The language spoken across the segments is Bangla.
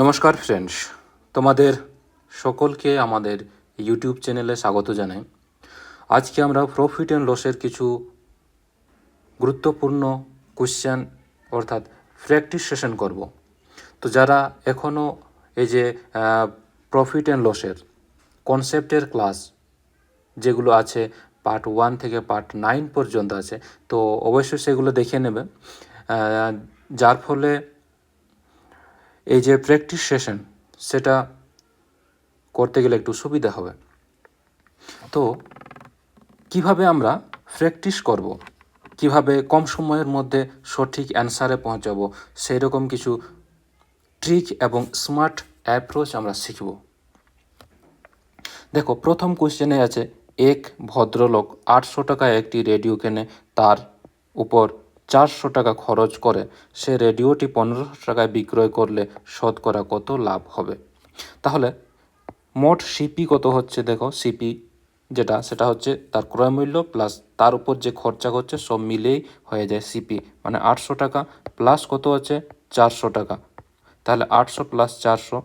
নমস্কার ফ্রেন্ডস, তোমাদের সকলকে আমাদের ইউটিউব চ্যানেলে স্বাগত জানাই। আজকে আমরা প্রফিট অ্যান্ড লসের কিছু গুরুত্বপূর্ণ কোশ্চেন অর্থাৎ প্র্যাকটিস সেশন করব। তো যারা এখনও এই যে প্রফিট অ্যান্ড লসের কনসেপ্টের ক্লাস যেগুলো আছে পার্ট 1 থেকে পার্ট 9 পর্যন্ত আছে, তো অবশ্যই সেগুলো দেখে নেবে, যার ফলে এই যে প্র্যাকটিস সেশন সেটা করতে গেলে একটু সুবিধা হবে। তো কিভাবে আমরা প্র্যাকটিস করব, কিভাবে কম সময়ের মধ্যে সঠিক অ্যান্সারে পৌঁছাবো, সেই রকম কিছু ট্রিক এবং স্মার্ট অ্যাপ্রোচ আমরা শিখব। দেখো, প্রথম কোশ্চেনে আছে, এক ভদ্রলোক 800 টাকায় একটি রেডিও কেনে, তার উপর 400 টাকা খরচ করে সে রেডিওটি 1500 টাকায় বিক্রয় করলে শতকরা কত লাভ হবে? তাহলে মোট সিপি কত হচ্ছে? দেখো, সিপি সেটা হচ্ছে তার ক্রয় মূল্য প্লাস তার উপর যে খরচা করছে সব মিলেই হয়ে যায় সিপি, মানে 800 টাকা প্লাস কত আছে 400 টাকা। তাহলে 800 প্লাস 400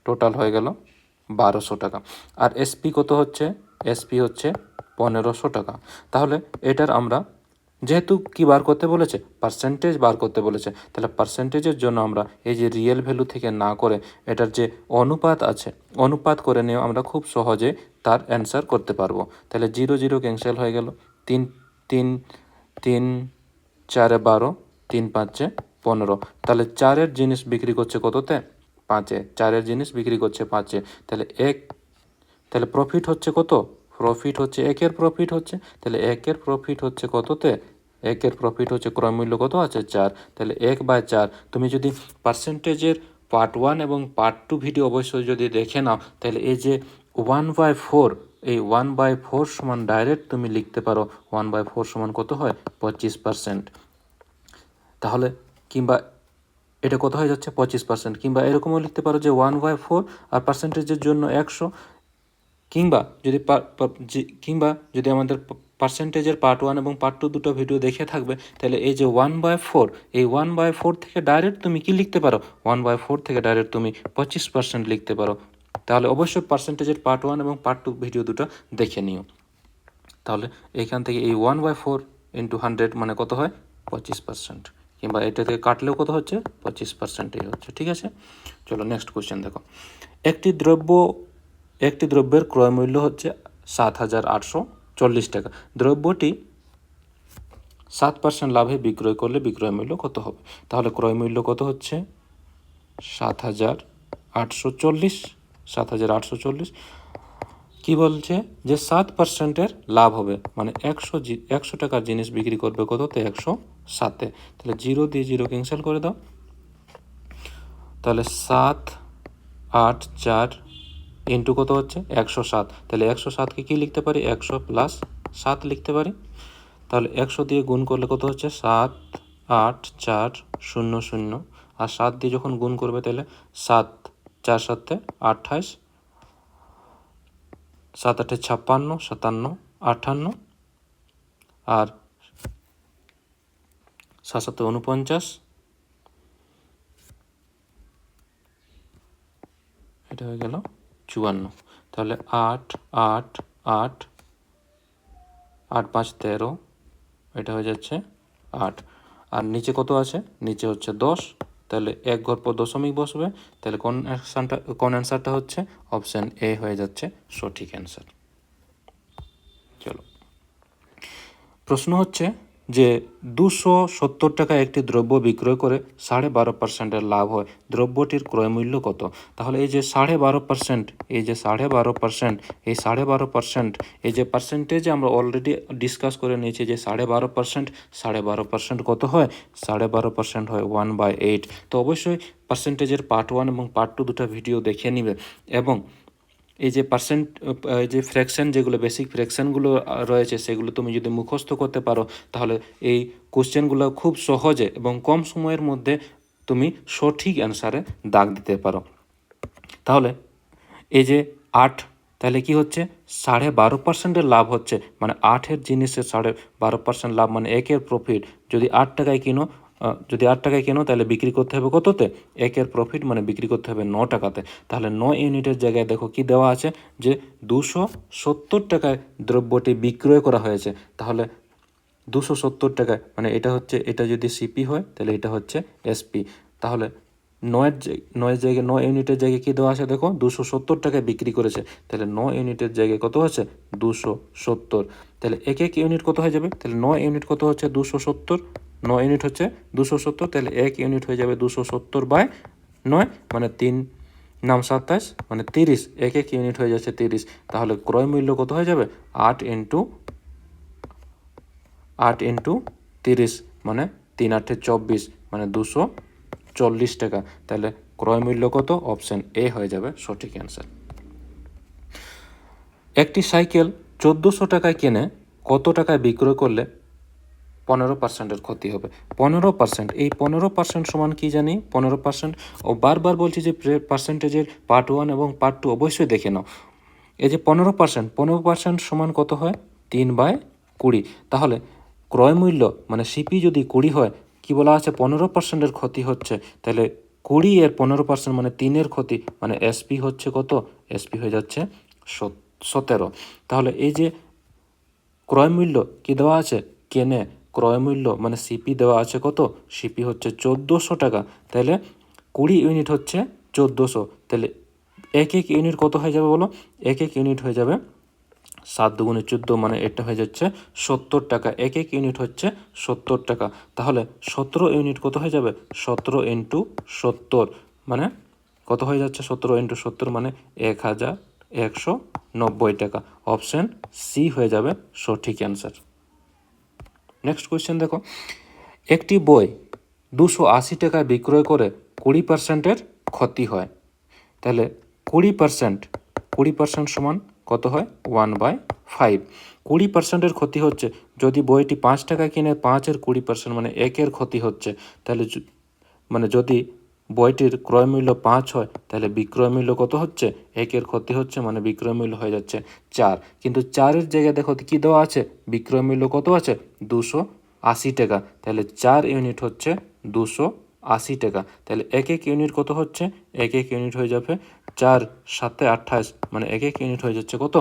টোটাল হয়ে গেল 1200 টাকা। আর এসপি কত হচ্ছে? এসপি হচ্ছে 1500 টাকা। তাহলে এটার আমরা যেহেতু কি বার করতে বলেছে, পার্সেন্টেজ বার করতে বলেছে, তাহলে পার্সেন্টেজের জন্য আমরা এই যে রিয়েল ভ্যালু থেকে না করে এটার যে অনুপাত আছে অনুপাত করে নিয়েও আমরা খুব সহজে তার অ্যান্সার করতে পারবো। তাহলে 0 0 ক্যান্সেল হয়ে গেল, 3 3 3 4 12, 3 5 15। তাহলে 4-এর জিনিস বিক্রি করছে কততে? 5-এ। 4-এর জিনিস বিক্রি করছে 5-এ। তাহলে প্রফিট হচ্ছে কত? প্রফিট হচ্ছে 1-এর প্রফিট হচ্ছে, তাহলে 1-এর প্রফিট হচ্ছে কততে? 1-এর প্রফিট হচ্ছে ক্রয় মূল্য কত আছে 4, তাহলে 1/4। তুমি যদি পার্সেন্টেজের পার্ট 1 এবং পার্ট 2 ভিডিও অবশ্যই যদি দেখে নাও, তাহলে এই যে 1/4, এই 1/4 সমান ডাইরেক্ট তুমি লিখতে পারো 1/4 সমান কত হয়? 25%। তাহলে কিংবা এটা কত হয়ে যাচ্ছে? 25%। কিংবা এরকমও লিখতে পারো যে 1/4 আর পার্সেন্টেজের জন্য 100। কিংবা যদি আমাদের পার্সেন্টেজের পার্ট 1 এবং পার্ট 2 দুটো ভিডিও দেখে থাকবে, তাহলে এই যে 1/4, এই 1/4 থেকে ডাইরেক্ট তুমি কি লিখতে পারো? 1/4 থেকে ডাইরেক্ট তুমি 25% লিখতে পারো। তাহলে অবশ্যই পার্সেন্টেজের পার্ট 1 এবং পার্ট 2 ভিডিও দুটো দেখে নিও। তাহলে এখান থেকে এই 1/4 ইন্টু 100 মানে কত হয়? 25%। কিংবা এটা থেকে কাটলেও কত হচ্ছে? 25%ই হচ্ছে। ঠিক আছে, চলো নেক্সট কোয়েশ্চেন দেখো। একটি দ্রব্যের ক্রয় মূল্য হচ্ছে 7,840 টাকা। দ্রব্যটি 7% লাভে বিক্রয় করলে বিক্রয় মূল্য কত হবে? তাহলে ক্রয় মূল্য কত হচ্ছে? 7,840। 7,840 কি বলছে? যে 7%-এর লাভ হবে, মানে 100 টাকার জিনিস বিক্রি করবে কততে? 107-এ। তাহলে 0 দিয়ে 0 ক্যান্সেল করে দাও। তাহলে 7 8 4 ইন্টু কত হচ্ছে? 107। তাহলে 107কে কি লিখতে পারি? 100 প্লাস 7 লিখতে পারি। তাহলে 100 দিয়ে গুণ করলে কত হচ্ছে? 7 8 4 0 0। আর 7 দিয়ে যখন গুণ করবে তাহলে 7 4 7 28, 7 8 56 57 58, আর 7 7 49, এটা হয়ে গেল 54। তাহলে 8 8 8 8 5 13, এটা হয়ে যাচ্ছে 8। আর নিচে কত আছে? নিচে হচ্ছে 10। তাহলে এক ঘর পর দশমিক বসবে। তাহলে কোন অ্যান্সারটা হচ্ছে? অপশান এ হয়ে যাচ্ছে সঠিক অ্যান্সার। চলো, প্রশ্ন হচ্ছে যে 270 টাকা একটি দ্রব্য বিক্রয় করে 12.5%-এর লাভ হয়, দ্রব্যটির ক্রয় মূল্য কত? তাহলে এই যে 12.5%, এই যে 12.5%, এই 12.5%, এই যে পার্সেন্টেজ আমরা অলরেডি ডিসকাস করে নিয়েছি যে 12.5%, 12.5% কত হয়? 12.5% হয় 1/8। তো অবশ্যই পার্সেন্টেজের পার্ট 1 এবং পার্ট 2 দুটো ভিডিও দেখে নিবে, এবং এই যে এই যে ফ্র্যাকশন, যেগুলো বেসিক ফ্র্যাকশনগুলো রয়েছে সেগুলো তুমি যদি মুখস্থ করতে পারো, তাহলে এই কোশ্চেনগুলো খুব সহজে এবং কম সময়ের মধ্যে তুমি সঠিক অ্যান্সারে দাগ দিতে পারো। তাহলে এই যে 8, তাহলে কি হচ্ছে? 12.5%-এর লাভ হচ্ছে, মানে 8-এর জিনিসের 12.5% লাভ, মানে 1-এর প্রফিট। যদি 8 টাকায় কিনো, যদি 8 টাকায় কেনো তাহলে বিক্রি করতে হবে কততে, একের প্রফিট মানে বিক্রি করতে হবে 9 টাকাতে। তাহলে 9 ইউনিটের জায়গায় দেখো কি দেওয়া আছে যে 270 টাকায় দ্রব্যটি বিক্রয় করা হয়েছে। তাহলে 270 টাকায় মানে এটা যদি সিপি হয় তাহলে এটা হচ্ছে এসপি। তাহলে 9 ইউনিটের জায়গায় কী দেওয়া আছে দেখো 270 টাকায় বিক্রি করেছে, তাহলে 9 ইউনিটের জায়গায় কত আছে 270। তাহলে এক ইউনিট কত হয়ে যাবে, তাহলে 9 ইউনিট কত হচ্ছে 270, 9 ইউনিট হচ্ছে 270, তাহলে 1 ইউনিট হয়ে যাবে 270/9 মানে 3 নাম 27 মানে 30, এক ইউনিট হয়ে যাচ্ছে 30। তাহলে ক্রয় মূল্য কত হয়ে যাবে 8 ইন্টু 30 মানে 3 8 24 মানে 240 টাকা। তাহলে ক্রয় মূল্য কত, অপশন এ হয়ে যাবে সঠিক অ্যান্সার। একটি সাইকেল 1400 টাকায় কিনে কত টাকায় বিক্রয় করলে 15% ক্ষতি হবে। 15%, এই 15% সমান কি জানি 15%, ও বারবার বলছি যে পার্সেন্টেজের পার্ট 1 এবং পার্ট 2 অবশ্যই দেখে নাও। এই যে 15% সমান কত হয় 3/20। তাহলে ক্রয় মূল্য মানে সিপি যদি 20 হয়, কি বলা আছে 15%-এর ক্ষতি হচ্ছে, তাহলে 20 এর 15% মানে 3-এর ক্ষতি, মানে এসপি হচ্ছে কত, এসপি হয়ে যাচ্ছে 17। তাহলে এই যে ক্রয় মূল্য কি দেওয়া আছে কেনে, ক্রয় মূল্য মানে সিপি দেওয়া আছে কত, সিপি হচ্ছে 1400 টাকা, তাহলে 20 ইউনিট হচ্ছে 1400, তাহলে এক ইউনিট কত হয়ে যাবে বলো, এক ইউনিট হয়ে যাবে 7 দুগুণে 14 মানে এটা হয়ে যাচ্ছে 70 টাকা, এক ইউনিট হচ্ছে 70 টাকা। তাহলে 17 ইউনিট কত হয়ে যাবে 17 ইন্টু 70 মানে কত হয়ে যাচ্ছে 17 ইন্টু 70 মানে 1190 টাকা। অপশান সি হয়ে যাবে সঠিক অ্যান্সার। নেক্সট কোয়েশ্চেন দেখো, একটি বই 280 টাকায় বিক্রয় করে 20%-এর ক্ষতি হয়, তাহলে 20% সমান কত হয় 1/5। 20%-এর ক্ষতি হচ্ছে, যদি বইটি 5 টাকায় কিনে 5-এর 20% মানে 1-এর ক্ষতি হচ্ছে, তাহলে মানে যদি বইটির ক্রয় মূল্য 5 হয় তাহলে বিক্রয় মূল্য কত হচ্ছে, 1-এর ক্ষতি হচ্ছে মানে বিক্রয় মূল্য হয়ে যাচ্ছে 4, কিন্তু 4-এর জায়গায় দেখো কী দেওয়া আছে বিক্রয় মূল্য কত আছে 280 টাকা, তাহলে 4 ইউনিট হচ্ছে 280 টাকা, তাহলে এক ইউনিট কত হচ্ছে, এক ইউনিট হয়ে যাবে 4 7 28 মানে এক ইউনিট হয়ে যাচ্ছে কত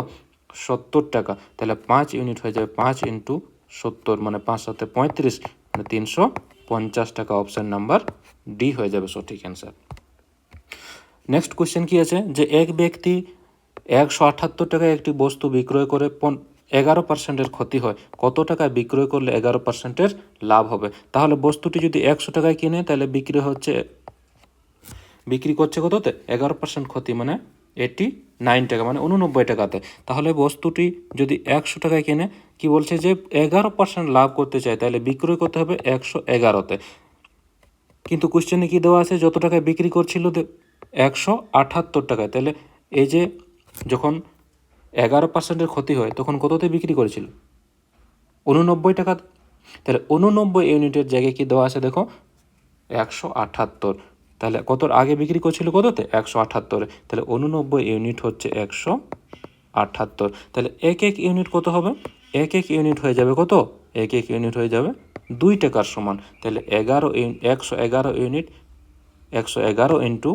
70 টাকা, তাহলে 5 ইউনিট হয়ে যাবে 5 ইন্টু 70 মানে 5 7 35 মানে 350 টাকা। অপশান নাম্বার ডি হয়ে যাবে সঠিক অ্যান্সার। নেক্সট কোয়েশ্চেন কি আছে যে এক ব্যক্তি 178 টাকায় একটি বস্তু বিক্রয় করে 11%-এর ক্ষতি হয়, কত টাকায় বিক্রয় করলে 11%-এর লাভ হবে। তাহলে বস্তুটি যদি 100 টাকায় কিনে তাহলে বিক্রি করছে কততে 11% ক্ষতি মানে 89 টাকা মানে 89 টাকাতে। তাহলে বস্তুটি যদি 100 টাকায় কিনে কি বলছে যে 11% লাভ করতে চায়, তাহলে বিক্রয় করতে হবে 111-তে, কিন্তু কোশ্চেনে কি দেওয়া আছে যত টাকায় বিক্রি করছিল 178 টাকায়, তাহলে এই যে যখন 11%-এর ক্ষতি হয় তখন কততে বিক্রি করেছিল 89 টাকা, তাহলে 89 ইউনিটের জায়গায় কি দেওয়া আছে দেখো 178, তাহলে কত আগে বিক্রি করছিল কততে 178, তাহলে 89 ইউনিট হচ্ছে 178, তাহলে এক ইউনিট কত হবে, এক ইউনিট হয়ে যাবে কত, এক ইউনিট হয়ে যাবে 2 টাকার সমান, তাহলে 111 ইউনিট 111 ইন্টু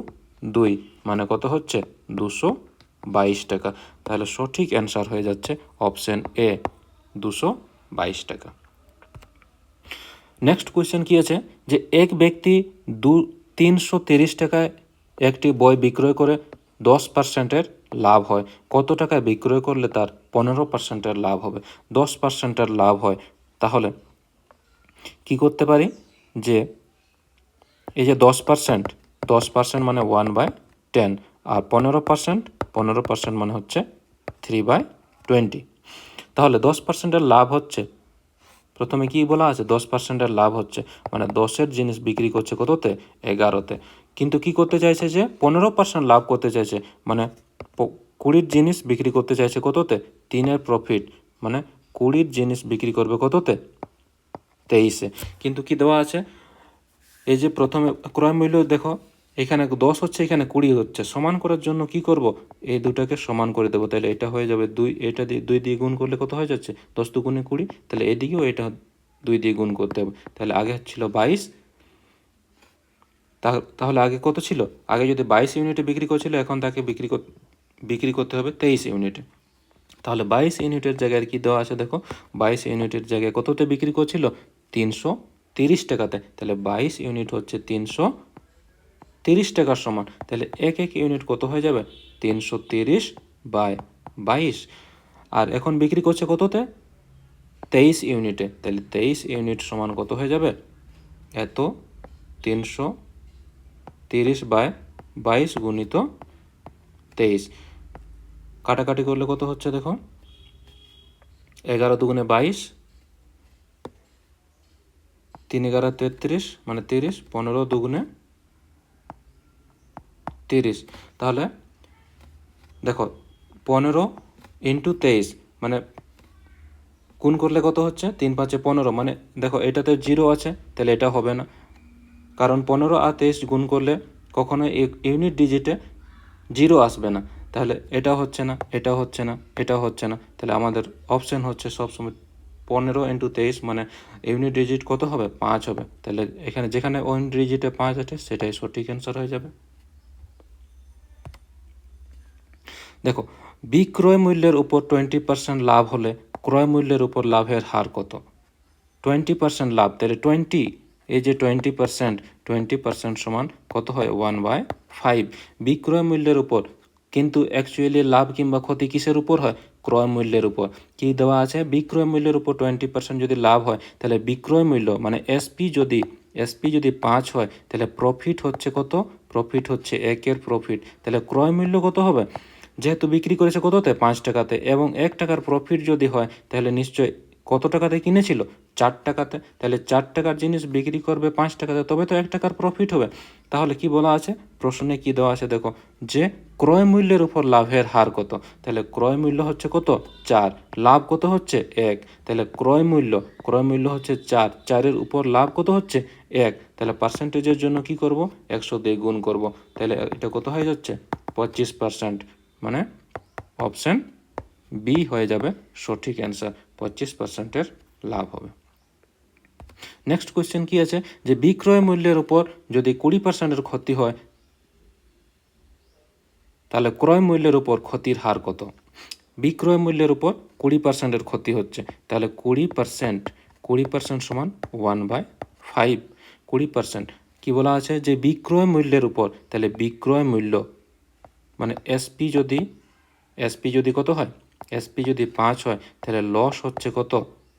2 মানে কত হচ্ছে 222 টাকা, তাহলে সঠিক অ্যান্সার হয়ে যাচ্ছে অপশান এ 222 টাকা। নেক্সট কোয়েশ্চেন কি আছে যে এক ব্যক্তি 330 টাকায় একটি বই বিক্রয় করে 10%-এর লাভ হয়, কত টাকায় বিক্রয় করলে তার 15%-এর লাভ হবে। 10%-এর লাভ হয়, তাহলে কি করতে পারি যে এই যে 10% মানে 1/10 আর 15% মানে হচ্ছে 3/20, তাহলে 10%-এর লাভ হচ্ছে, প্রথমে কি বলা আছে 10%-এর লাভ হচ্ছে মানে 10-এর জিনিস বিক্রি করছে কততে 11-তে, কিন্তু কি করতে চাইছে যে 15% লাভ করতে চাইছে মানে 20-র জিনিস বিক্রি করতে চাইছে কততে 3-এর প্রফিট মানে 20-র জিনিস বিক্রি করবে কততে 23-এ, কিন্তু কি দেওয়া আছে এই যে প্রথমে ক্রয় মূল্য দেখো এখানে 10 হচ্ছে এখানে 20 হচ্ছে, সমান করার জন্য কি করব এই দুটাকে সমান করে দেবো, তাহলে এটা হয়ে যাবে 2, এটা দিয়ে 2 দিয়ে গুণ করলে কত হয়ে যাচ্ছে 10 2 গুণে 20, তাহলে এদিকেও এটা 2 দিয়ে গুণ করতে হবে, তাহলে আগে ছিল 22 তাহলে আগে কত ছিল? আগে যদি 22 ইউনিটে বিক্রি করছিল, এখন তাকে বিক্রি করতে হবে 23 ইউনিটে। তাহলে 22 ইউনিটের জায়গায় কি দেওয়া আছে দেখো, 22 ইউনিটের জায়গায় কততে বিক্রি করছিল? 330 টাকাতে। তাহলে 22 ইউনিট হচ্ছে 330 টাকার সমান। তাহলে এক ইউনিট কত হয়ে যাবে? 330/22। আর এখন বিক্রি করছে কততে? 23 ইউনিটে। তাহলে 23 ইউনিট সমান কত হয়ে যাবে? এত 330/22 গুণিত 23। কাটাকাটি করলে কত হচ্ছে দেখো, 11 দুগুণে 22, 3 11 33 মানে 30, 15 দুগুণে 30। তাহলে দেখো 15 ইন্টু 23 মানে গুণ করলে কত হচ্ছে? 3 5 15। মানে দেখো এটাতে 0 আছে, তাহলে এটা হবে না, কারণ 15 আর 23 গুণ করলে কখনো ইউনিট ডিজিটে 0 আসবে না। তাহলে এটা হচ্ছে না, এটা হচ্ছে না, এটা হচ্ছে না। তাহলে আমাদের অপশন হচ্ছে সবসময় 15 ইন্টু 23 মানে ইউনিট ডিজিট কত হবে? 5 হবে। তাহলে এখানে যেখানে ইউনিট ডিজিটে 5 আছে সেটাই সঠিক অ্যান্সার হয়ে যাবে। দেখো, বিক্রয় মূল্যের উপর 20% লাভ হলে ক্রয় মূল্যের উপর লাভের হার কত? 20% লাভ, তাহলে 20, এই যে 20% সমান কত হয়? 1/5। বিক্রয় মূল্যের উপর, কিন্তু অ্যাকচুয়ালি লাভ কিংবা ক্ষতি কিসের উপর হয়? ক্রয় মূল্যের উপর। কি দেওয়া আছে? বিক্রয় মূল্যের উপর 20% যদি লাভ হয়, তাহলে বিক্রয় মূল্য মানে এসপি যদি 5 হয়, তাহলে প্রফিট হচ্ছে কত? প্রফিট হচ্ছে 1 প্রফিট। তাহলে ক্রয় মূল্য কত হবে? যেহেতু বিক্রি করেছে কততে? 5 টাকাতে, এবং 1 টাকার প্রফিট যদি হয়, তাহলে নিশ্চয়ই কত টাকাতে কিনেছিল? 4 টাকাতে। তাহলে 4 টাকার জিনিস বিক্রি করবে 5 টাকাতে, তবে তো 1 টাকার প্রফিট হবে। তাহলে কি বলা আছে প্রশ্নে? কি দেওয়া আছে দেখো, যে ক্রয় মূল্যের উপর লাভের হার কত? তাহলে ক্রয় মূল্য হচ্ছে কত? 4, লাভ কত হচ্ছে? 1। তাহলে ক্রয় মূল্য হচ্ছে 4, 4-এর উপর লাভ কত হচ্ছে? 1। তাহলে পার্সেন্টেজের জন্য কি করব? 100 দিয়ে গুণ করব। তাহলে এটা কত হয়ে যাচ্ছে? 25%। মানে অপশান বি হয়ে যাবে সঠিক অ্যান্সার, 25%-এর লাভ হবে। নেক্সট কোয়েশ্চেন কি আছে, যে বিক্রয় মূল্যের উপর যদি 20%-এর ক্ষতি হয়, তাহলে ক্রয় মূল্যের উপর ক্ষতির হার কত? বিক্রয় মূল্যের উপর 20%-এর ক্ষতি হচ্ছে, তাহলে 20% সমান 1/5। 20% কি বলা আছে? যে বিক্রয় মূল্যের উপর, তাহলে বিক্রয় মূল্য মানে এসপি যদি কত হয়? এসপি যদি 5 হয়, তাহলে লস হচ্ছে কত?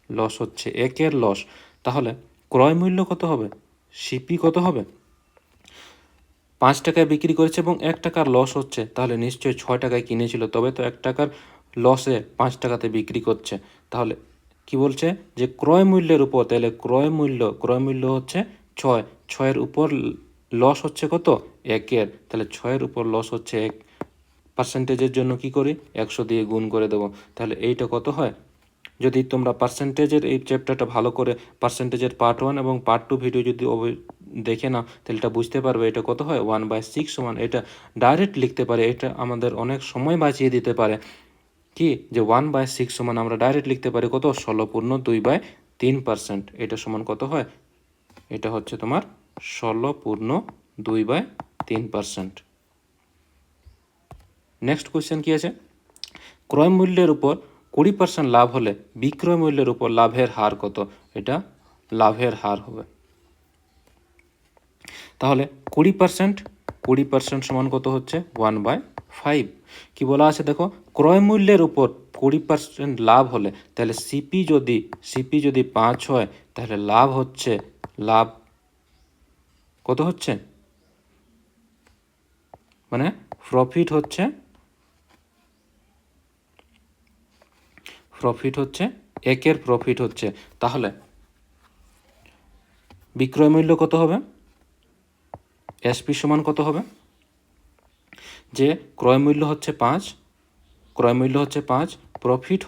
লস হচ্ছে 1-এর লস। তাহলে ক্রয় মূল্য কত হবে? সিপি কত হবে? 5 টাকায় বিক্রি করেছে এবং 1 টাকার লস হচ্ছে, তাহলে নিশ্চয়ই 6 টাকায় কিনেছিল, তবে তো 1 টাকার লসে 5 টাকাতে বিক্রি করছে। তাহলে কি বলছে? যে ক্রয় মূল্যের উপর, তাহলে ক্রয় মূল্য হচ্ছে 6, 6-এর উপর লস হচ্ছে কত? 1-এর। তাহলে 6-এর উপর লস হচ্ছে 1, পার্সেন্টেজের জন্য কি করি? 100 দিয়ে গুণ করে দেবো। তাহলে এইটা কত হয়? যদি তোমরা পার্সেন্টেজের এই চ্যাপ্টারটা ভালো করে, পার্সেন্টেজের পার্ট 1 এবং পার্ট 2 ভিডিও যদি দেখে নাও, তাহলে এটা বুঝতে পারবে এটা কত হয়। 1/6 সমান, এটা ডাইরেক্ট লিখতে পারে, এটা আমাদের অনেক সময় বাঁচিয়ে দিতে পারে। কি, যে 1/6 সমান আমরা ডাইরেক্ট লিখতে পারি কত? 16.2/3%। এটা সমান কত হয়? এটা হচ্ছে তোমার 16.2/3%। নেক্সট কোয়েশ্চেন কি আছে, ক্রয় মূল্যের উপর 20% লাভ হলে বিক্রয় মূল্যের উপর লাভের হার কত? এটা লাভের হার হবে। তাহলে 20% সমান কত হচ্ছে? 1/5। কি বলা আছে দেখো, ক্রয় মূল্যের উপর 20% লাভ হলে, তাহলে সিপি যদি 5 হয়, তাহলে লাভ কত হচ্ছে? মানে প্রফিট হচ্ছে 1-এর প্রফিট হচ্ছে। তাহলে বিক্রয় মূল্য কত হবে? এসপি সমান কত হবে? যে ক্রয় মূল্য হচ্ছে 5, প্রফিট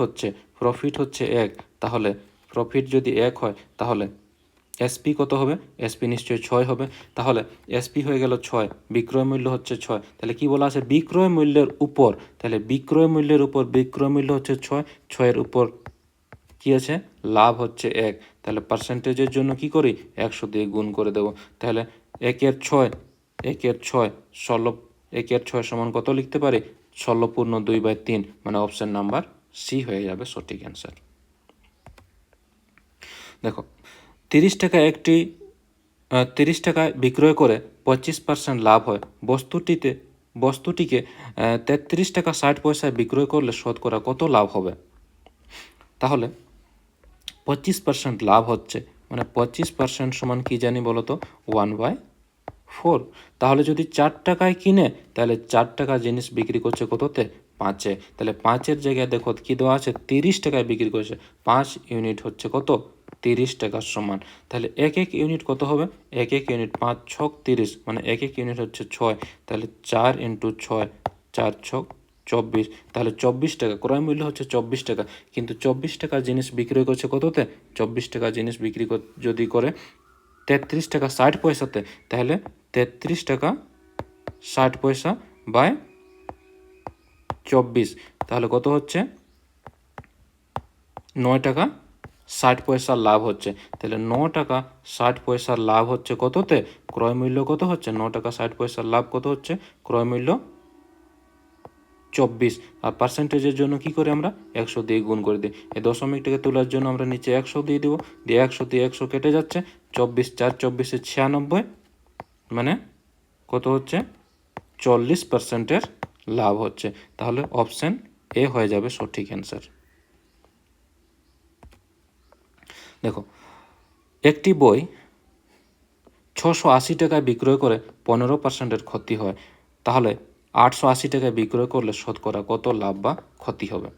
হচ্ছে 1, তাহলে প্রফিট যদি 1 হয়, তাহলে এসপি কত হবে? এসপি নিশ্চয়ই 6 হবে। তাহলে এসপি হয়ে গেল 6, বিক্রয় মূল্য হচ্ছে 6। তাহলে কি বলা আছে? বিক্রয় মূল্যের উপর, তাহলে বিক্রয় মূল্য হচ্ছে 6, 6-এর উপর কি আছে? লাভ হচ্ছে 1। তাহলে পার্সেন্টেজের জন্য কি করি? 100 দিয়ে গুণ করে দেবো। তাহলে 1-এর 6 1 এর 6 16, 1 এর 6 সমান কত লিখতে পারি? 16/2/3, মানে অপশন নাম্বার সি হয়ে যাবে সঠিক অ্যান্সার। দেখো 30 টাকায় বিক্রয় করে 25% লাভ হয়, বস্তুটিকে 33 টাকা 60 পয়সায় বিক্রয় করলে শতকরা কত লাভ হবে? তাহলে 25% লাভ হচ্ছে, মানে 25% সমান কি জানি বলো তো? 1/4। তাহলে যদি 4 টাকায় কিনে, তাহলে 4 টাকা জিনিস বিক্রি করছে কততে? 5-এ। তাহলে 5-এর জায়গায় দেখো কি দেওয়া আছে? 30 টাকায় বিক্রি করছে, 5 ইউনিট হচ্ছে কত? 30 টাকার সমান। তাহলে এক ইউনিট কত হবে? এক ইউনিট 5 ছক 30, মানে এক ইউনিট হচ্ছে 6। তাহলে 4 × 6, 4 ছক 24। তাহলে 24 টাকা, ক্রয় মূল্য হচ্ছে 24 টাকা, কিন্তু 24 টাকার জিনিস বিক্রি করছে কততে? 24 টাকা জিনিস বিক্রি যদি করে 33 টাকা 60 পয়সাতে, তাহলে 33 টাকা 60 পয়সা বাই 24, তাহলে কত হচ্ছে? 9 টাকা 60 পয়সার লাভ হচ্ছে। তাহলে 9 টাকা 60 পয়সার লাভ হচ্ছে কততে? ক্রয় মূল্য কত হচ্ছে? 9 টাকা 60 পয়সার লাভ কত হচ্ছে? ক্রয় মূল্য 24। আর পার্সেন্টেজের জন্য কি করে আমরা? 100 দিয়ে গুণ করে দিই। এই দশমিকটাকে তোলার জন্য আমরা নিচে 100 দিয়ে দেবো, দিয়ে 100 দিয়ে 100 কেটে যাচ্ছে, 24 4 24 96, মানে কত হচ্ছে? 40%-এর লাভ হচ্ছে। তাহলে অপশান এ হয়ে যাবে সঠিক অ্যান্সার। দেখো একটি বই 680 টাকায় বিক্রয় করে 15%-এর ক্ষতি হয়, তাহলে 880 টাকায় বিক্রয় করলে শতকরা কত লাভ বা ক্ষতি হবে?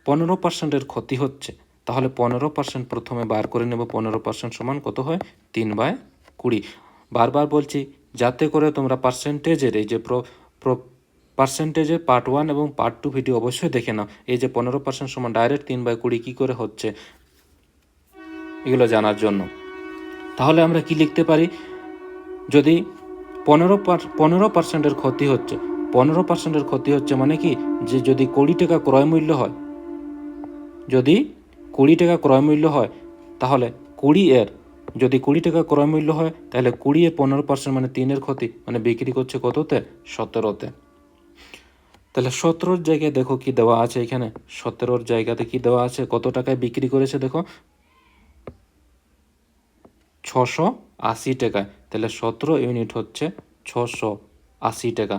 15%-এর ক্ষতি হচ্ছে, তাহলে 15% প্রথমে বার করে নেব। 15% সমান কত হয়? 3/20। বারবার বলছি যাতে করে তোমরা পার্সেন্টেজের এই যে পার্সেন্টেজের পার্ট 1 এবং পার্ট 2 ভিডিও অবশ্যই দেখে নাও। এই যে 15% সমান ডাইরেক্ট 3/20 কী করে হচ্ছে, এগুলো জানার জন্য। তাহলে আমরা কি লিখতে পারি? যদি 15%-এর ক্ষতি হচ্ছে, 15%-এর ক্ষতি হচ্ছে মানে কি? যে যদি 20 টাকা ক্রয় মূল্য হয়, যদি 20 টাকা ক্রয় মূল্য হয়, তাহলে 20 টাকা ক্রয় মূল্য হয়, তাহলে 20 এর 15% মানে 3-এর ক্ষতি, মানে বিক্রি করছে কততে? 17-তে। তাহলে 17-র জায়গায় দেখো কি দেওয়া আছে এখানে? 17-র জায়গাতে কি দেওয়া আছে? কত টাকায় বিক্রি করেছে দেখো? 680 টাকায়। তাহলে 17 ইউনিট হচ্ছে 680 টাকা,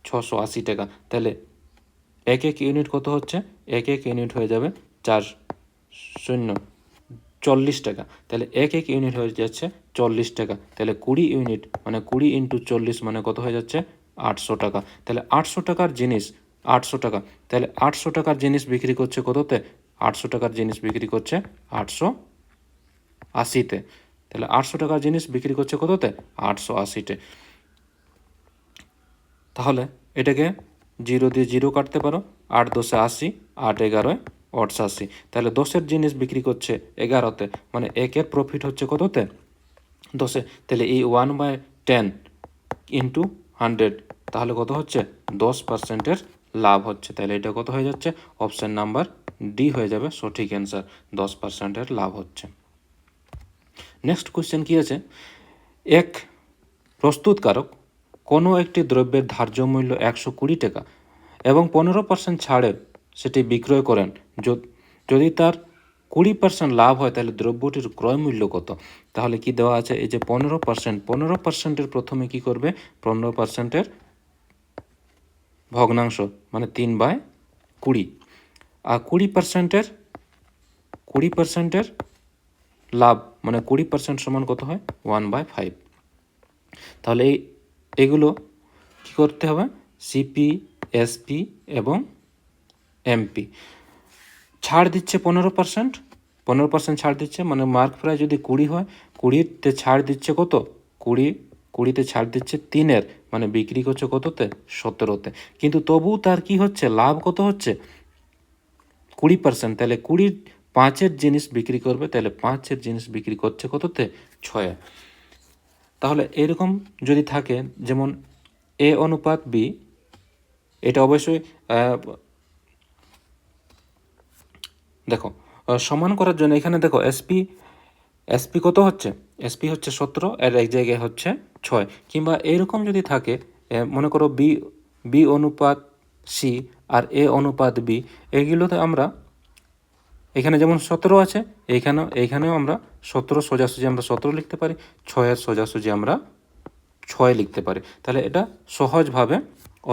680 টাকা। তাহলে এক ইউনিট কত হচ্ছে? এক ইউনিট হয়ে যাবে 40 টাকা। তাহলে এক ইউনিট হয়ে যাচ্ছে 40 টাকা। তাহলে 20 ইউনিট মানে 20 × 40 মানে কত হয়ে যাচ্ছে? 800 টাকা। তাহলে 800 টাকার জিনিস, 800 টাকা, তাহলে 800 টাকার জিনিস বিক্রি করছে কততে? 800 টাকার জিনিস বিক্রি করছে 880-তে। তাহলে 800 টাকার জিনিস বিক্রি করছে কততে? 880-তে। তাহলে এটাকে 0 দিয়ে 0 কাটতে পারো। 8 × 10 = 80, 8 × 11 = 88। তাহলে 10-এর জিনিস বিক্রি করছে 11-তে, মানে একের প্রফিট হচ্ছে কততে? 10-এ। তাহলে এই 1/10 × 100, তাহলে কত হচ্ছে? 10%-এর লাভ হচ্ছে। তাহলে এটা কত হয়ে যাচ্ছে? অপশান নাম্বার ডি হয়ে যাবে সঠিক অ্যান্সার, 10%-এর লাভ হচ্ছে। নেক্সট কোশ্চেন কি আছে? এক প্রস্তুতকারক কোনো একটি দ্রব্যের ধার্য মূল্য 120 টাকা এবং 15% ছাড়ে সেটি বিক্রয় করেন। যদি তার 20% লাভ হয়, তাহলে দ্রব্যটির ক্রয় মূল্য কত? তাহলে কি দেওয়া আছে? এই যে 15%-এর প্রথমে কি করবে? 15%-এর ভগ্নাংশ মানে 3/20, আর 20%-এর লাভ মানে 20% সমান কত হয়? 1/5। তাহলে এগুলো কী করতে হবে? সিপি, এসপি এবং এমপি। ছাড় দিচ্ছে 15%, 15% ছাড় দিচ্ছে, মানে মার্ক প্রাইস যদি 20 হয়, 20-তে ছাড় দিচ্ছে কত? 20-তে ছাড় দিচ্ছে 3-এর, মানে বিক্রি করছে কততে? 17-তে। কিন্তু তবুও তার কি হচ্ছে? লাভ কত হচ্ছে? 20%। তাহলে 5-এর জিনিস বিক্রি করবে, তাহলে 5-এর জিনিস বিক্রি করছে কততে? 6-এ। তাহলে এরকম যদি থাকে, যেমন A/B, এটা অবশ্যই দেখো সমান করার জন্য এখানে দেখো এসপি এসপি কত হচ্ছে? এসপি হচ্ছে 17, এর এক জায়গায় হচ্ছে 6। কিংবা এইরকম যদি থাকে, মনে করো বি বি অনুপাত সি আর এ অনুপাত বি, এইগুলোতে আমরা এখানে যেমন 17 আছে, এইখানেও আমরা 17 সোজাসুজি আমরা 17 লিখতে পারি, 6-এর সোজাসুজি আমরা 6 লিখতে পারি। তাহলে এটা সহজভাবে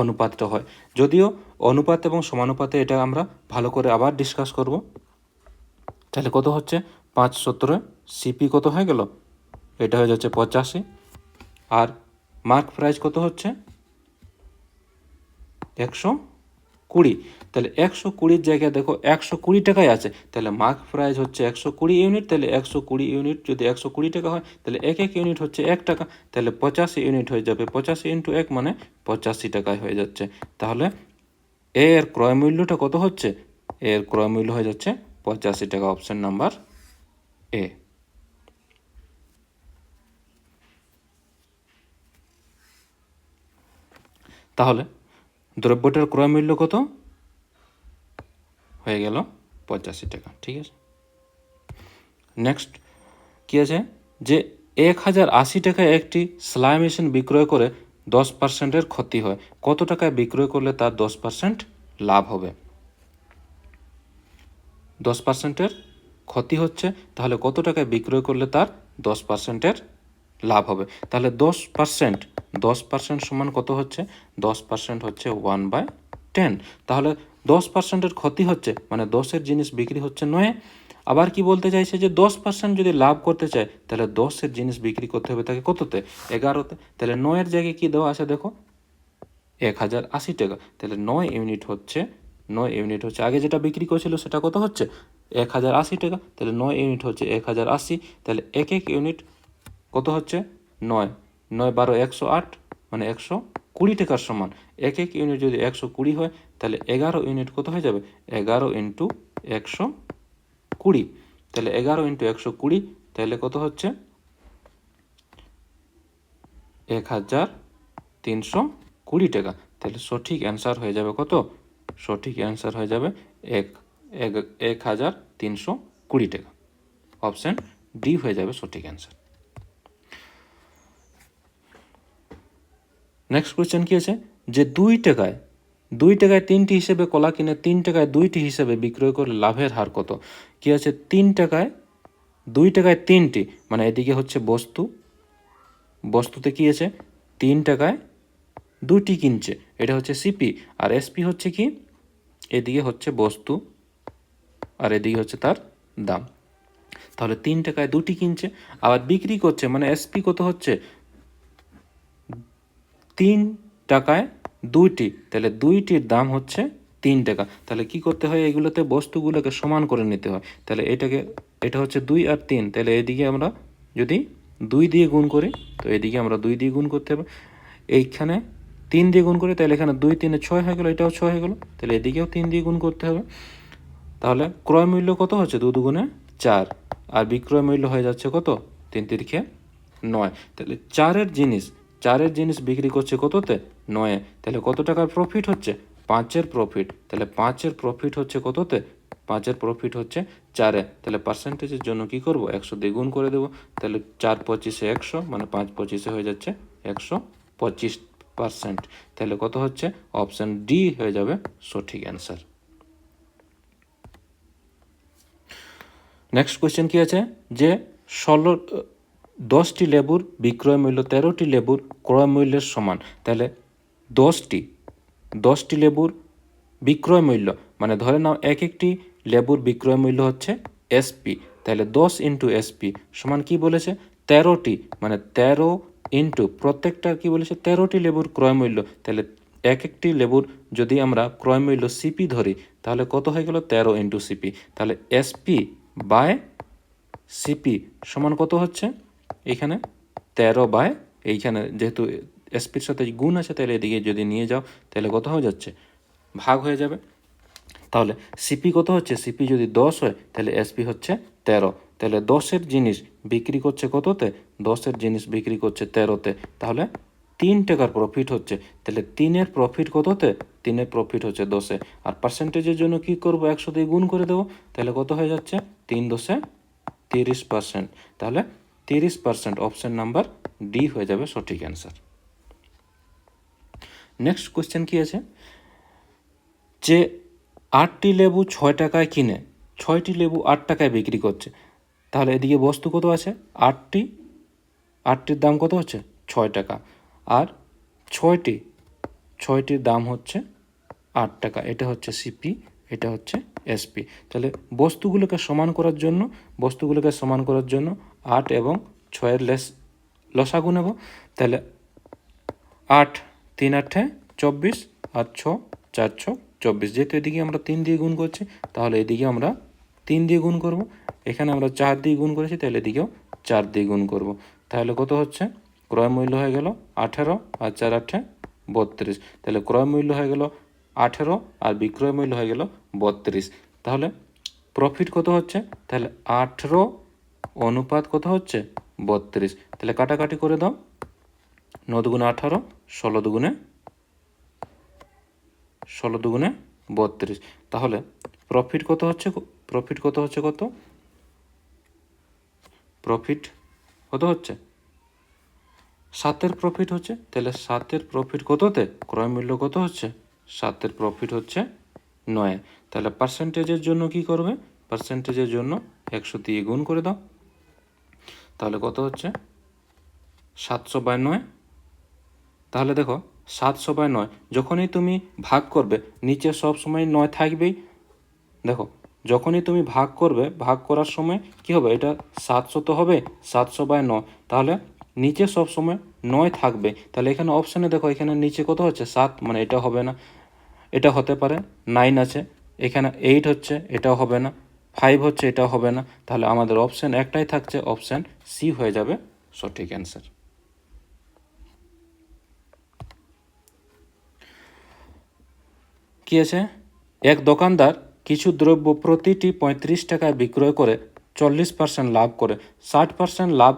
অনুপাতটা হয়। যদিও অনুপাত এবং সমানুপাতে এটা আমরা ভালো করে আবার ডিসকাস করব। তাহলে কত হচ্ছে? 5-17 সিপি কত হয়ে গেল? এটা হয়ে যাচ্ছে 85। আর মার্ক প্রাইস কত হচ্ছে? 120। তাহলে 120-র জায়গায় দেখো 120 টাকায় আছে, তাহলে মার্ক প্রাইস হচ্ছে 120 ইউনিট। তাহলে 120 ইউনিট যদি 120 টাকা হয়, তাহলে এক ইউনিট হচ্ছে 1 টাকা। তাহলে 85 ইউনিট হয়ে যাবে, 85 ইন্টু 1 মানে 85 টাকায় হয়ে যাচ্ছে। তাহলে এর ক্রয় মূল্যটা কত হচ্ছে? এর ক্রয় মূল্য হয়ে যাচ্ছে 85 টাকা। Option number A. তাহলে দ্রব্যটার ক্রয় মূল্য কত হয়ে গেল? 85 টাকা। ঠিক আছে, নেক্সট কি আছে? যে 1080 টাকায় একটি সেলাই মেশিন বিক্রয় করে 10%-এর ক্ষতি হয়, কত টাকায় বিক্রয় করলে তার 10% লাভ হবে? 10%-এর ক্ষতি হচ্ছে, তাহলে কত টাকায় বিক্রয় করলে তার 10%-এর লাভ হবে? তাহলে 10% সমান কত হচ্ছে? 10% হচ্ছে 1/10। তাহলে 10%-এর ক্ষতি হচ্ছে মানে 10-এর জিনিস বিক্রি হচ্ছে 9। আবার কি বলতে চাইছে? যে 10% যদি লাভ করতে চায়, তাহলে 10-এর জিনিস বিক্রি করতে হবে তাকে কততে? 11-তে। তাহলে 9-এর জায়গায় কি দেওয়া আছে দেখো? 1080 টাকা। তাহলে 9 ইউনিট হচ্ছে, আগে যেটা বিক্রি করেছিল সেটা কত হচ্ছে? 1080 টাকা। তাহলে 9 ইউনিট হচ্ছে 1080। তাহলে এক ইউনিট কত হচ্ছে? 9 9 12 108, মানে 120 টাকার সমান। এক ইউনিট যদি 120 হয়, তাহলে 11 ইউনিট কত হয়ে যাবে? 11 ইন্টু 120। তাহলে 11 ইন্টু 120, তাহলে কত হচ্ছে? 1320 টাকা। তাহলে সঠিক অ্যান্সার হয়ে যাবে কত? সঠিক অ্যান্সার হয়ে যাবে 1320 টাকা। অপশান ডি হয়ে যাবে সঠিক অ্যান্সার। নেক্সট কোয়েশ্চেন কি আছে? যে 2 টাকায় 3টি হিসেবে কলা কিনে 3 টাকায় 2টি হিসেবে বিক্রয় করলে লাভের হার কত? কি আছে? 2 টাকায় 3টি, মানে এদিকে হচ্ছে বস্তুতে কি আছে? 3 টাকায় 2টি কিনছে, এটা হচ্ছে সিপি। আর এসপি হচ্ছে কি? এদিকে হচ্ছে বস্তু আর এদিকে হচ্ছে তার দাম। তাহলে 3 টাকায় 2টি কিনছে, আবার বিক্রি করছে, মানে এসপি কত হচ্ছে? 3 টাকায় 2টি, তাহলে 2টির দাম হচ্ছে 3 টাকা। তাহলে কি করতে হয়? এগুলোতে বস্তুগুলোকে সমান করে নিতে হয়। তাহলে এটা হচ্ছে 2 আর 3, তাহলে এদিকে আমরা যদি 2 দিয়ে গুণ করি, তো এদিকে আমরা 2 দিয়ে গুণ করতে হবে। এইখানে 3 দিয়ে গুণ করি, তাহলে এখানে 2 3 6 হয়ে গেল, এটাও 6 হয়ে গেল, তাহলে এদিকেও 3 দিয়ে গুণ করতে হবে। তাহলে ক্রয় মূল্য কত হচ্ছে? 2 দুগুণে 4, আর বিক্রয় মূল্য হয়ে যাচ্ছে কত? 3 তিরিখে 9। তাহলে 4-এর জিনিস বিক্রি করছে কততে? 9-এ। তাহলে কত টাকার প্রফিট হচ্ছে? 5-এর প্রফিট। তাহলে 5-এর প্রফিট হচ্ছে কততে? 5-এর প্রফিট হচ্ছে 4-এ। তাহলে পার্সেন্টেজের জন্য কি করব? 100 দিয়ে গুণ করে দেবো। তাহলে 4 25-এ 100, মানে 5 25-এ হয়ে যাচ্ছে 125%। তাহলে কত হচ্ছে? অপশান ডি হয়ে যাবে সঠিক অ্যান্সার। নেক্সট কোয়েশ্চেন কি আছে? যে 10টি লেবুর বিক্রয় মূল্য 13টি লেবুর ক্রয় মূল্যের সমান। তাহলে 10টি লেবুর বিক্রয় মূল্য, মানে ধরে নাও একটি লেবুর বিক্রয় মূল্য হচ্ছে এসপি। তাহলে 10 ইন্টু এসপি সমান কি বলেছে? 13টি, মানে 13 ইন্টু প্রত্যেকটার কি বলেছে? 13টি লেবুর ক্রয় মূল্য। তাহলে একটি লেবুর যদি আমরা ক্রয় মূল্য সিপি ধরি, তাহলে কত হয়ে গেল? 13 ইন্টু সিপি। তাহলে এসপি বাই সিপি সমান কত হচ্ছে? এখানে 13 বাই, এইখানে যেহেতু এসপির সাথে গুণ আছে, তাহলে এদিকে যদি নিয়ে যাও, তাহলে কত হয়ে যাচ্ছে? ভাগ হয়ে যাবে। তাহলে সিপি কত হচ্ছে? সিপি যদি 10 হয়, তাহলে এসপি হচ্ছে 13। তাহলে 10-এর জিনিস বিক্রি করছে কততে? 10-এর জিনিস বিক্রি করছে 13-তে। তাহলে 3 টাকার প্রফিট হচ্ছে। তাহলে 3-এর প্রফিট কততে? 3-এর প্রফিট হচ্ছে 10-এ। আর পার্সেন্টেজের জন্য কি করব? 100 দিয়ে গুণ করে দেবো। তাহলে কত হয়ে যাচ্ছে? 3 10 30%। তাহলে 30%, অপশন নাম্বার ডি হয়ে যাবে সঠিক অ্যান্সার। নেক্সট কোশ্চেন কি আছে, যে 8টি লেবু 6 টাকায় কিনে 6টি লেবু 8 টাকায় বিক্রি করছে, তাহলে এদিকে বস্তু কত আছে, 8টির দাম কত হচ্ছে 6 টাকা, আর 6টির দাম হচ্ছে 8 টাকা। এটা হচ্ছে সিপি, এটা হচ্ছে এসপি। তাহলে বস্তুগুলোকে সমান করার জন্য 8 এবং 6-এর লসাগু নেব। তাহলে 8 3 8 24, আর 6 4 6 24। যেহেতু এদিকে আমরা 3 দিয়ে গুণ করছি, তাহলে এদিকে আমরা 3 দিয়ে গুণ করব। এখানে আমরা 4 দিয়ে গুণ করেছি, তাহলে এদিকেও 4 দিয়ে গুণ করব। তাহলে কত হচ্ছে, ক্রয় মূল্য হয়ে গেল 18, আর 4 8 32। তাহলে ক্রয় মূল্য হয়ে গেল 18, আর বিক্রয় মূল্য হয়ে গেল 32। তাহলে প্রফিট কত হচ্ছে, তাহলে 18 অনুপাত কত হচ্ছে 32। তাহলে কাটাকাটি করে দাও, 9 দুগুণে 18, 16 দুগুণে 32। তাহলে প্রফিট কত হচ্ছে প্রফিট কত হচ্ছে 7-এর প্রফিট হচ্ছে। তাহলে 7-এর প্রফিট কততে, ক্রয় মূল্য কত হচ্ছে, 7-এর প্রফিট হচ্ছে 9। তাহলে পার্সেন্টেজের জন্য কি করবে, পার্সেন্টেজের জন্য 100 দিয়ে গুণ করে দাও। তাহলে কত হচ্ছে 700/9। তাহলে দেখো 700/9, যখনই তুমি ভাগ করবে নিচে সব সময় 9 থাকবেই। দেখো যখনই তুমি ভাগ করবে, ভাগ করার সময় কি হবে, এটা 700 তো হবে, 700/9। তাহলে নিচে সব সময় 9 থাকবে। তাহলে এখানে অপশানে দেখো, এখানে নিচে কত হচ্ছে 7, মানে এটা হবে না, এটা হতে পারে 9 আছে, এখানে 8 হচ্ছে, এটাও হবে না, 5 হচ্ছে, এটাও হবে না। তাহলে আমাদের অপশান একটাই থাকছে, অপশান সি হয়ে যাবে সঠিক অ্যান্সার। কি আছে, এক দোকানদার কিছু দ্রব্য প্রতিটি 35 টাকায় বিক্রয় করে 40% লাভ করে। 60% লাভ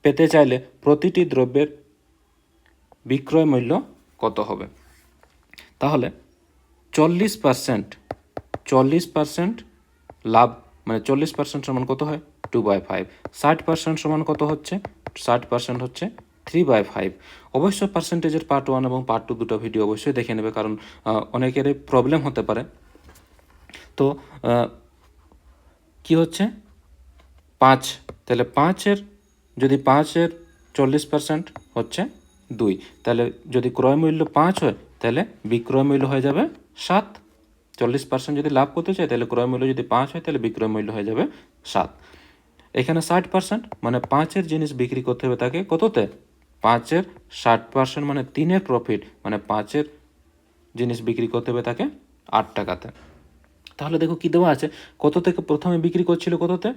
পেতে চাইলে প্রতিটি দ্রব্যের বিক্রয় মূল্য কত হবে। তাহলে 40% লাভ, মানে 40% সমান কত হয় 2/5। 60% সমান কত হচ্ছে, 60% হচ্ছে 3/5। অবশ্যই পার্সেন্টেজের পার্ট 1 এবং পার্ট 2 দুটো ভিডিও অবশ্যই দেখে নেবে, কারণ অনেকেরই প্রবলেম হতে পারে। তো কি হচ্ছে 5, তাহলে 5-এর 40% হচ্ছে 2। তাহলে যদি ক্রয় মূল্য 5 হয়, তাহলে বিক্রয় মূল্য হয়ে যাবে 7। 40% যদি লাভ করতে চাই, তাহলে ক্রয় মূল্য যদি 5 হয়, তাহলে বিক্রয় মূল্য হয়ে যাবে 7। এখানে 60%, মানে 5-এর জিনিস বিক্রি করতে হবে তাকে কততে, 5-এর 60%, মানে 3-এর প্রফিট, মানে 5-এর জিনিস বিক্রি করতে হবে তাকে 8 টাকাতে। তাহলে দেখো কি দেওয়া আছে, কত থেকে প্রথমে বিক্রি করছিল, কততে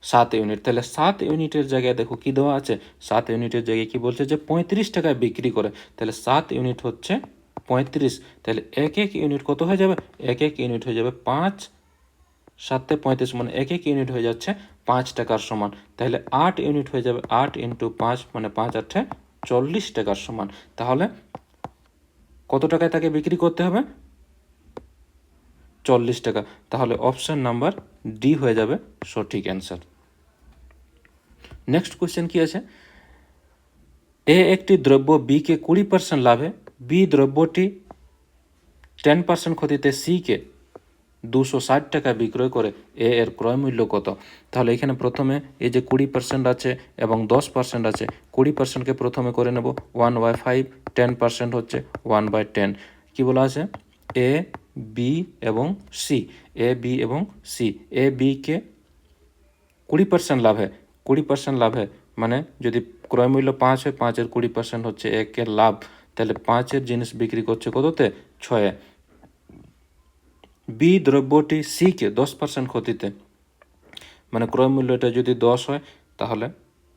7 ইউনিট। তাহলে 7 ইউনিটের জায়গায় দেখো কি দেওয়া আছে, 7 ইউনিটের জায়গায় কি বলছে, যে 35 টাকায় বিক্রি করে। তাহলে 7 ইউনিট হচ্ছে 35। তাহলে এক ইউনিট কত হয়ে যাবে, এক ইউনিট হয়ে যাবে 5 7 35, মানে এক ইউনিট হয়ে যাচ্ছে 5 টাকার সমান। তাহলে 8 ইউনিট হয়ে যাবে 8 × 5, মানে 5 8 40 টাকার সমান। তাহলে কত টাকায় তাকে বিক্রি করতে হবে, 40 টাকা। তাহলে অপশান নাম্বার ডি হয়ে যাবে সঠিক অ্যান্সার। নেক্সট কোয়েশ্চেন কি আছে, এ একটি দ্রব্য বিকে 20% লাভে, বি দ্রব্যটি 10% ক্ষতিতে সিকে 260 টাকা বিক্রয় করে, এ এর ক্রয় মূল্য কত। তাহলে এখানে প্রথমে এই যে 20% আছে এবং 10% আছে, 20%কে প্রথমে করে নেব 1/5, 10% হচ্ছে 1/10। কি বলা আছে, এ বি এবং সি, এ বিকে 20% লাভে, 20% লাভে, মানে যদি ক্রয় মূল্য 5 হয়, 5-এর 20% হচ্ছে 1-এর লাভ। তাহলে 5-এর জিনিস বিক্রি করছে কততে, 6-এ। বি দ্রব্যটি সিকে 10% ক্ষতিতে, মানে ক্রয় মূল্যটা যদি 10 হয়, তাহলে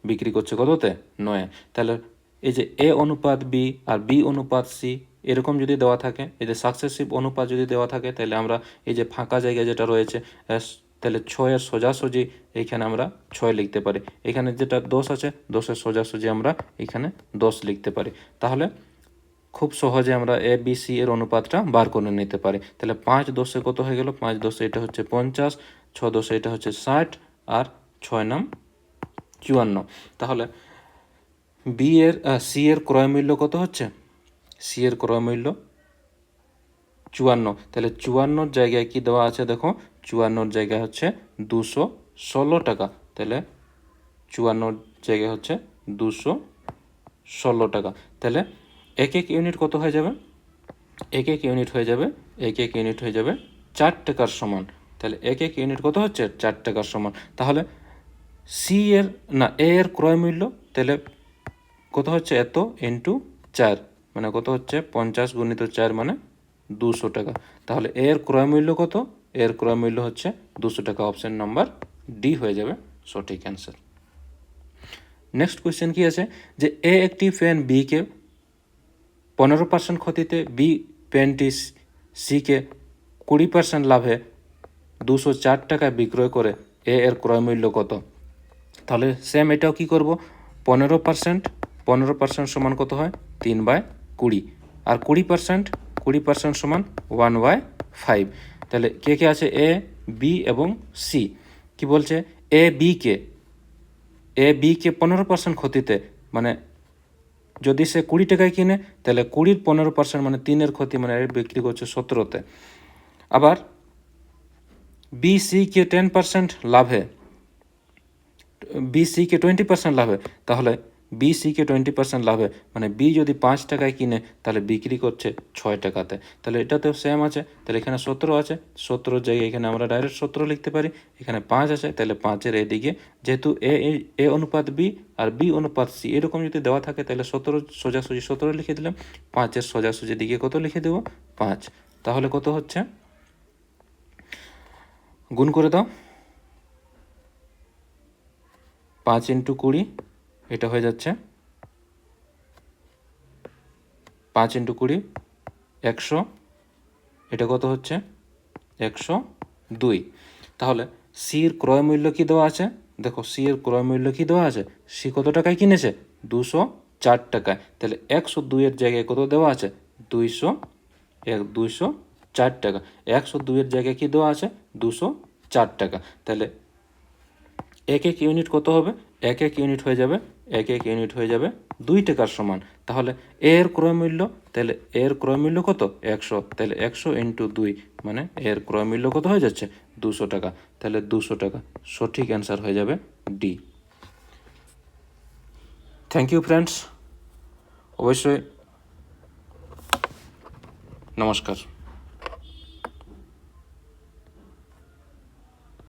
বিক্রি করছে কততে, 9-এ। তাহলে এই যে এ অনুপাত বি আর বি অনুপাত সি এরকম যদি দেওয়া থাকে, এই যে সাকসেসিভ অনুপাত যদি দেওয়া থাকে, তাহলে আমরা এই যে ফাঁকা জায়গা যেটা রয়েছে, তাহলে 6-এর সোজাসুজি এইখানে আমরা 6 লিখতে পারি। এখানে যেটা 10 আছে, 10-এর সোজাসুজি আমরা এখানে 10 লিখতে পারি। তাহলে খুব সহজে আমরা এ বি সি এর অনুপাতটা বার করে নিতে পারি। তাহলে 5 10-এ কত হয়ে গেল, 5 10-এ এটা হচ্ছে 50, 6 10-এ এটা হচ্ছে 60, আর 6 নাম 54। তাহলে সি এর ক্রয় মূল্য কত হচ্ছে? সি এর ক্রয় মূল্য 54। তাহলে 54 জায়গায় কি দেওয়া আছে দেখো, 54 জায়গায় হচ্ছে 216 টাকা। তাহলে 54 জায়গায় হচ্ছে 216 টাকা। তাহলে এক ইউনিট কত হয়ে যাবে? এক ইউনিট হয়ে যাবে 4 টাকার সমান। তাহলে এক ইউনিট কত হচ্ছে? 4 টাকার সমান। তাহলে সি এর না এ এর ক্রয় মূল্য তাহলে কত হচ্ছে? এত ইন্টু 4 মানে কত হচ্ছে? 50 গুণিত 4 মানে 200 টাকা। তাহলে এর ক্রয় মূল্য কত? এর ক্রয় মূল্য হচ্ছে 200 টাকা। অপশন নাম্বার ডি হয়ে যাবে সঠিক অ্যান্সার। নেক্সট কোয়েশ্চেন কি আছে যে এ একটি পেন বিকে 15% ক্ষতিতে, বি পেনটি সিকে 20% লাভে 204 টাকায় বিক্রয় করে, এ এর ক্রয় মূল্য কত? তাহলে সেম এটাও কি করব, 15% সমান কত হয়? 3/20। আর 20% সমান 1/5। তাহলে কে কে আছে? এ, বি এবং সি। কি বলছে? এ বিকে 15% ক্ষতিতে, মানে যদি সে 20 টাকায় কিনে তাহলে 20-র 15% মানে 3-এর ক্ষতি, মানে বিক্রি করছে 17-তে। আবার বি সিকে 10% লাভে, বি সিকে 20% লাভে, তাহলে বি সিকে 20% লাভে মানে বি যদি 5 টাকায় কিনে তাহলে বিক্রি করছে 6 টাকাতে। তাহলে এটাতেও সেম আছে। তাহলে এখানে 17 আছে, 17 জায়গায় এখানে আমরা ডাইরেক্ট 17 লিখতে পারি। এখানে 5 আছে, তাহলে 5-এর এদিকে যেহেতু এ অনুপাত বি আর বি অনুপাত সি এরকম যদি দেওয়া থাকে তাহলে 17 সোজাসুজি 17 লিখে দিলাম। 5-এর সোজাসুজি দিকে কত লিখে দেবো? 5। তাহলে কত হচ্ছে? গুণ করে দাও। 5 × 20 এটা হয়ে যাচ্ছে 5 × 20 100। এটা কত হচ্ছে? 102। তাহলে সির ক্রয় মূল্য কি দেওয়া আছে? দেখো সি এর ক্রয় মূল্য কি দেওয়া আছে? সি কত টাকায় কিনেছে? 204 টাকায়। তাহলে 102-এর জায়গায় কত দেওয়া আছে? 204 টাকা। 102-এর জায়গায় কি দেওয়া আছে? 204 টাকা। তাহলে এক ইউনিট কত হবে? এক ইউনিট হয়ে যাবে 2 টাকার সমান। তাহলে এর ক্রয় মূল্য, তাহলে এর ক্রয় মূল্য কত? 100। তাহলে 100 × 2 মানে এর ক্রয় মূল্য কত হয়ে যাচ্ছে? 200 টাকা। তাহলে 200 টাকা সঠিক অ্যান্সার হয়ে যাবে ডি। থ্যাংক ইউ ফ্রেন্ডস, অবশ্যই নমস্কার।